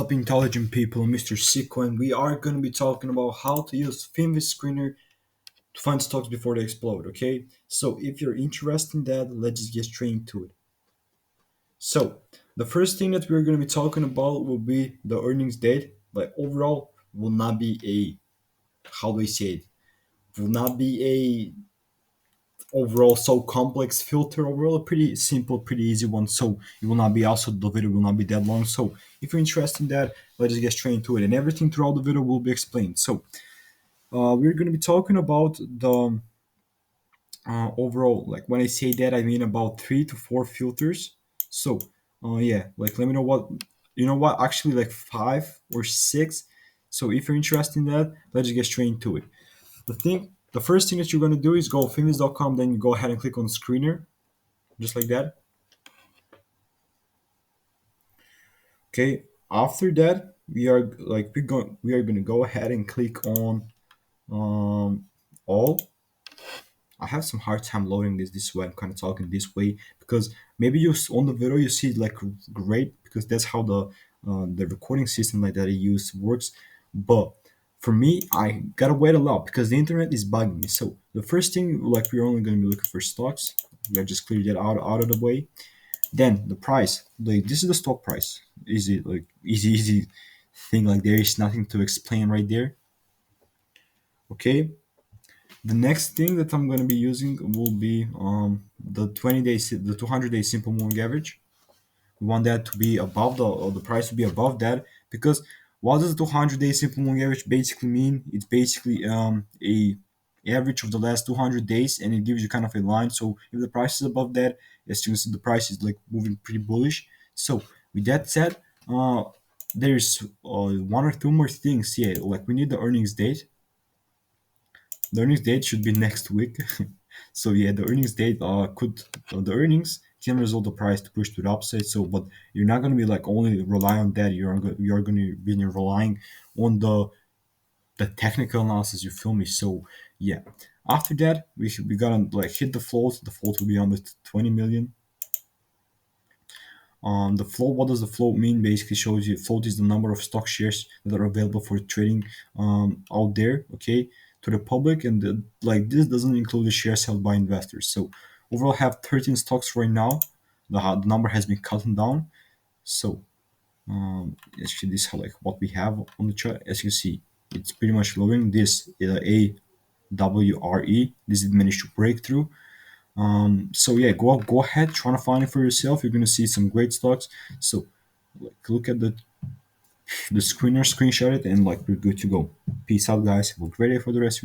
up, intelligent people? Mr. Sicko, and we are going to be talking about how to use Finviz screener to find stocks before they explode. Okay, so if you're interested in that, let's just get straight into it. So the first thing that we're going to be talking about will be the earnings date, but overall will not be a, how do I say it? Will not be a overall so complex filter. Overall a pretty simple, pretty easy one, so it will not be, also the video will not be that long. So if you're interested in that, let's just get straight into it, and everything throughout the video will be explained. So we're going to be talking about the overall, like when I say that, I mean about 3 to 4 filters. So yeah, like let me know what, actually like 5 or 6. So if you're interested in that, let's just get straight into it. The first thing that you're going to do is go finviz.com, then you go ahead and click on screener, just like that. Okay, after that, we are going to go ahead and click on all. I have some hard time loading this way. I'm kind of talking this way because maybe on the video you see like great, because that's how the recording system like that I use works. But for me, I gotta wait a lot because the internet is bugging me. So the first thing, like, we're only gonna be looking for stocks. Let's just clear that out of the way. Then the price, like this is the stock price. Easy, like easy thing. Like there is nothing to explain right there. Okay. The next thing that I'm going to be using will be the 20 days, the 200-day simple moving average. We want that to be above the price to be above that, because what does the 200-day simple moving average basically mean? It's basically a average of the last 200 days, and it gives you kind of a line. So if the price is above that, as you can see, the price is like moving pretty bullish. So with that said, there's one or two more things here. Like we need the earnings date. The earnings date should be next week. So yeah, the earnings date could the earnings can result the price to push to the upside. So, but you're not going to be like only rely on that. You're going to be relying on the technical analysis. You feel me? So yeah, after that we gotta like hit the float. The float will be under 20 million. The float, what does the float mean? Basically shows you float is the number of stock shares that are available for trading out there, okay, to the public, and like this doesn't include the shares held by investors. So overall, I have 13 stocks right now. The number has been cutting down. So actually, this is like what we have on the chart. As you see, it's pretty much lowering. This AWRE. This did manage to break through. So yeah, go ahead, try to find it for yourself. You're gonna see some great stocks. So like, look at the screener, screenshot it, and like we're good to go. Peace out, guys. Have a great day for the rest of